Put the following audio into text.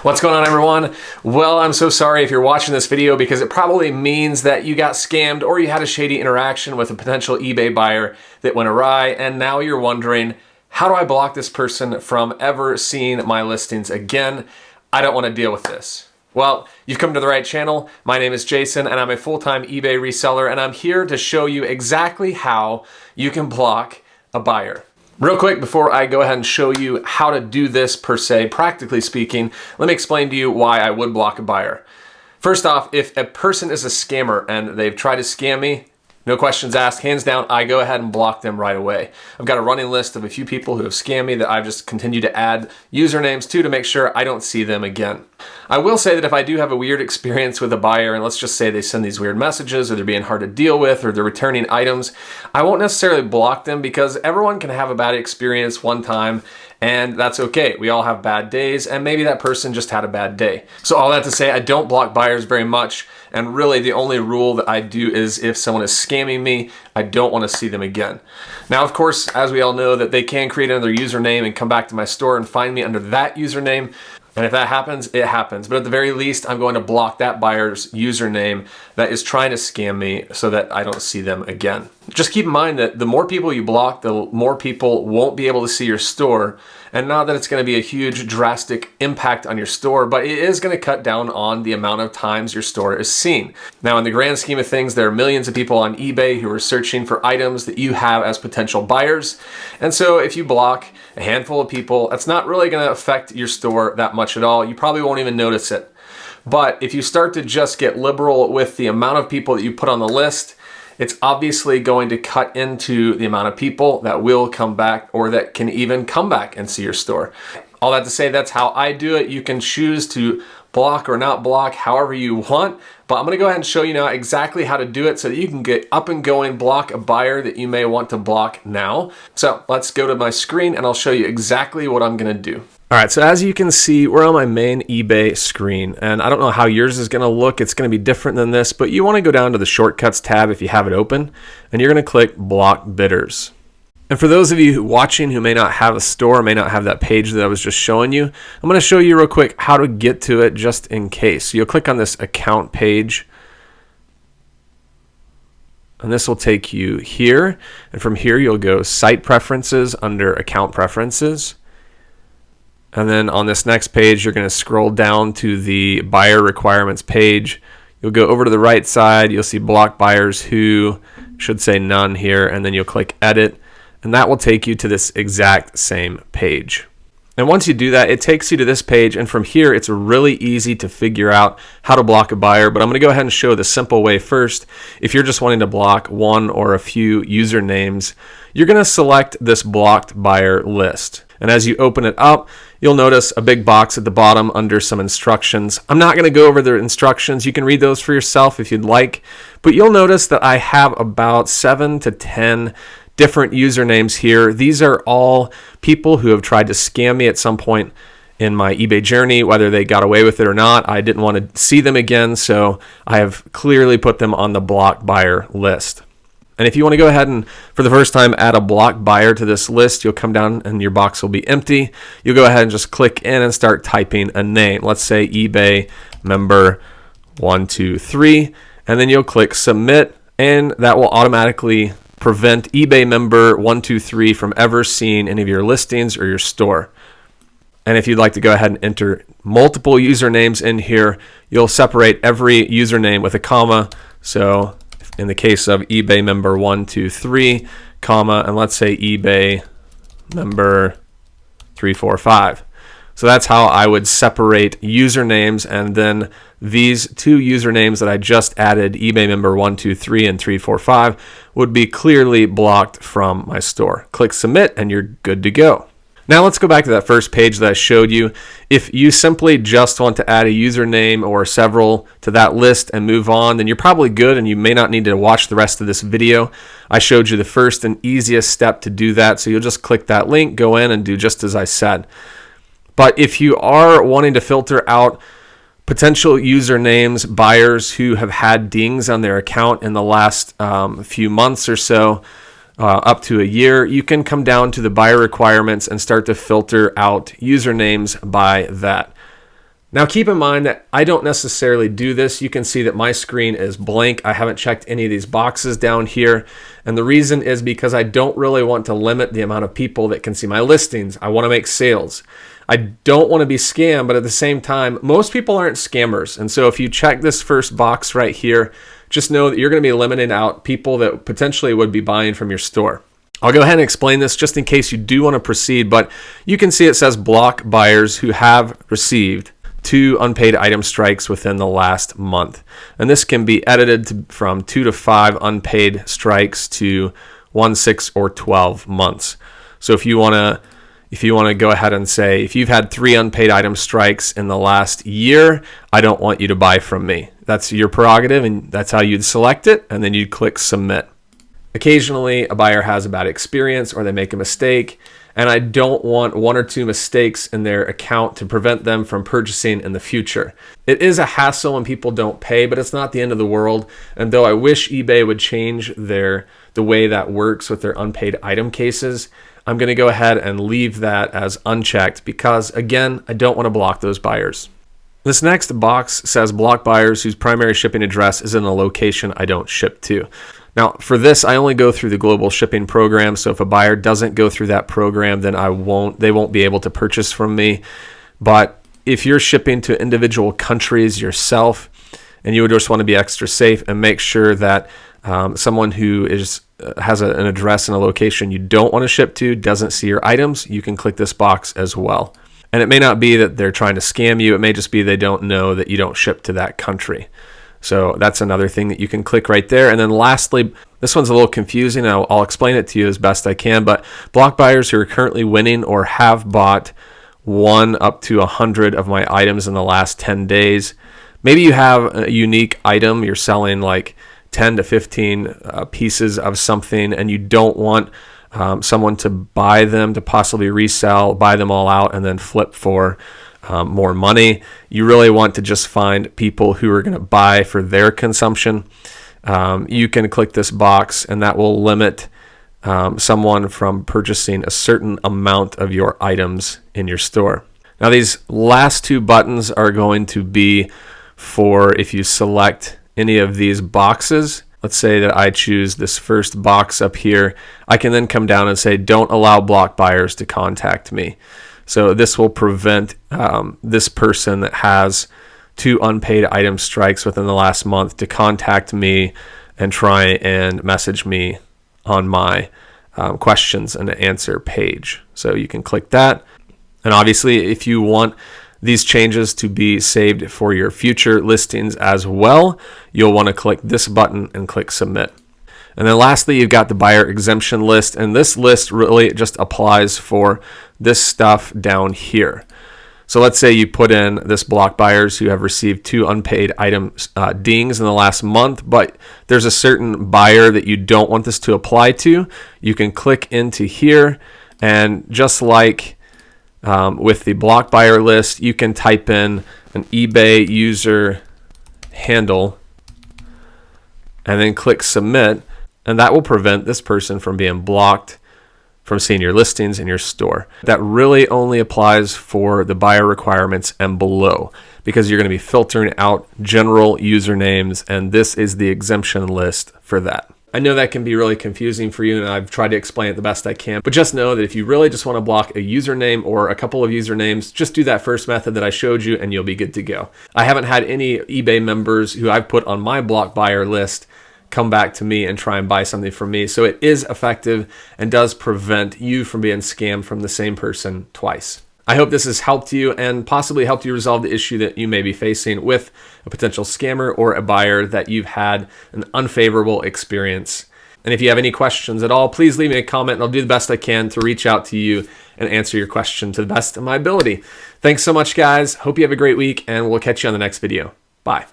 What's going on, everyone? Well, I'm so sorry if you're watching this video because it probably means that you got scammed or you had a shady interaction with a potential eBay buyer that went awry, and now you're wondering, how do I block this person from ever seeing my listings again? I don't want to deal with this. Well, you've come to the right channel. My name is Jason and I'm a full-time eBay reseller, and I'm here to show you exactly how you can block a buyer. Real quick, before I go ahead and show you how to do this per se, practically speaking, let me explain to you why I would block a buyer. First off, if a person is a scammer and they've tried to scam me, no questions asked, hands down, I go ahead and block them right away. I've got a running list of a few people who have scammed me that I've just continued to add usernames to make sure I don't see them again. I will say that if I do have a weird experience with a buyer, and let's just say they send these weird messages, or they're being hard to deal with, or they're returning items, I won't necessarily block them because everyone can have a bad experience one time, and that's okay. We all have bad days, and maybe that person just had a bad day. So all that to say, I don't block buyers very much, and really the only rule that I do is if someone is scamming me, I don't want to see them again. Now, of course, as we all know, that they can create another username and come back to my store and find me under that username. And if that happens, it happens. But at the very least, I'm going to block that buyer's username that is trying to scam me so that I don't see them again. Just keep in mind that the more people you block, the more people won't be able to see your store. And not that it's going to be a huge drastic impact on your store, but it is going to cut down on the amount of times your store is seen. Now, in the grand scheme of things, there are millions of people on eBay who are searching for items that you have as potential buyers. And so if you block a handful of people, that's not really going to affect your store that much at all. You probably won't even notice it. But if you start to just get liberal with the amount of people that you put on the list, it's obviously going to cut into the amount of people that will come back or that can even come back and see your store. All that to say, that's how I do it. You can choose to block or not block however you want, but I'm gonna go ahead and show you now exactly how to do it so that you can get up and going, block a buyer that you may want to block now. So let's go to my screen and I'll show you exactly what I'm gonna do. All right, so as you can see, we're on my main eBay screen, and I don't know how yours is gonna look. It's gonna be different than this, but you wanna go down to the Shortcuts tab if you have it open, and you're gonna click Block Bidders. And for those of you watching who may not have a store, may not have that page that I was just showing you, I'm gonna show you real quick how to get to it just in case. So you'll click on this account page, and this will take you here. And from here, you'll go Site Preferences under Account Preferences. And then on this next page, you're going to scroll down to the buyer requirements page. You'll go over to the right side. You'll see block buyers who, should say none here, and then you'll click edit, and that will take you to this exact same page. And once you do that, it takes you to this page, and from here, it's really easy to figure out how to block a buyer, but I'm going to go ahead and show the simple way first. If you're just wanting to block one or a few usernames, you're going to select this blocked buyer list. And as you open it up, you'll notice a big box at the bottom under some instructions. I'm not going to go over the instructions. You can read those for yourself if you'd like. But you'll notice that I have about 7 to 10 different usernames here. These are all people who have tried to scam me at some point in my eBay journey, whether they got away with it or not. I didn't want to see them again, so I have clearly put them on the block buyer list. And if you want to go ahead and, for the first time, add a block buyer to this list, you'll come down and your box will be empty. You'll go ahead and just click in and start typing a name. Let's say eBay member 123, and then you'll click submit, and that will automatically prevent eBay member 123 from ever seeing any of your listings or your store. And if you'd like to go ahead and enter multiple usernames in here, you'll separate every username with a comma. So in the case of eBay member 123, comma, and let's say eBay member 345. So that's how I would separate usernames, and then these two usernames that I just added, eBay member 123 and 345, would be clearly blocked from my store. Click submit and you're good to go. Now let's go back to that first page that I showed you. If you simply just want to add a username or several to that list and move on, then you're probably good and you may not need to watch the rest of this video. I showed you the first and easiest step to do that, so you'll just click that link, go in and do just as I said. But if you are wanting to filter out potential usernames, buyers who have had dings on their account in the last few months or so, up to a year, you can come down to the buyer requirements and start to filter out usernames by that. Now keep in mind that I don't necessarily do this. You can see that my screen is blank. I haven't checked any of these boxes down here. And the reason is because I don't really want to limit the amount of people that can see my listings. I want to make sales. I don't want to be scammed, but at the same time, most people aren't scammers. And so if you check this first box right here, just know that you're going to be limiting out people that potentially would be buying from your store. I'll go ahead and explain this just in case you do want to proceed, but you can see it says block buyers who have received 2 unpaid item strikes within the last month. And this can be edited from 2 to 5 unpaid strikes to 1, 6, or 12 months. So if you want to go ahead and say, if you've had 3 unpaid item strikes in the last year, I don't want you to buy from me. That's your prerogative, and that's how you'd select it, and then you'd click submit. Occasionally, a buyer has a bad experience or they make a mistake, and I don't want 1 or 2 mistakes in their account to prevent them from purchasing in the future. It is a hassle when people don't pay, but it's not the end of the world. And though I wish eBay would change the way that works with their unpaid item cases, I'm going to go ahead and leave that as unchecked because, again, I don't want to block those buyers. This next box says block buyers whose primary shipping address is in a location I don't ship to. Now, for this, I only go through the global shipping program. So if a buyer doesn't go through that program, then they won't be able to purchase from me. But if you're shipping to individual countries yourself, and you would just want to be extra safe and make sure that someone who has an address in a location you don't want to ship to doesn't see your items, you can click this box as well. And it may not be that they're trying to scam you. It may just be they don't know that you don't ship to that country. So that's another thing that you can click right there. And then lastly, this one's a little confusing. I'll explain it to you as best I can, but block buyers who are currently winning or have bought 1 up to 100 of my items in the last 10 days. Maybe you have a unique item. You're selling like 10 to 15 pieces of something, and you don't want someone to buy them to possibly resell, buy them all out, and then flip for more money. You really want to just find people who are going to buy for their consumption. You can click this box, and that will limit someone from purchasing a certain amount of your items in your store. Now, these last 2 buttons are going to be for if you select any of these boxes. Let's say that I choose this first box up here. I can then come down and say, don't allow block buyers to contact me. So this will prevent this person that has 2 unpaid item strikes within the last month to contact me and try and message me on my questions and answer page. So you can click that. And obviously, if you want these changes to be saved for your future listings as well, you'll want to click this button and click submit. And then lastly, you've got the buyer exemption list, and this list really just applies for this stuff down here. So let's say you put in this block buyers who have received 2 unpaid item dings in the last month, but there's a certain buyer that you don't want this to apply to. You can click into here, and just like with the block buyer list, you can type in an eBay user handle and then click submit. And that will prevent this person from being blocked from seeing your listings in your store. That really only applies for the buyer requirements and below, because you're going to be filtering out general usernames, and this is the exemption list for that. I know that can be really confusing for you, and I've tried to explain it the best I can, but just know that if you really just want to block a username or a couple of usernames, just do that first method that I showed you and you'll be good to go. I haven't had any eBay members who I've put on my block buyer list come back to me and try and buy something from me. So it is effective and does prevent you from being scammed from the same person twice. I hope this has helped you and possibly helped you resolve the issue that you may be facing with a potential scammer or a buyer that you've had an unfavorable experience. And if you have any questions at all, please leave me a comment and I'll do the best I can to reach out to you and answer your question to the best of my ability. Thanks so much, guys. Hope you have a great week, and we'll catch you on the next video. Bye.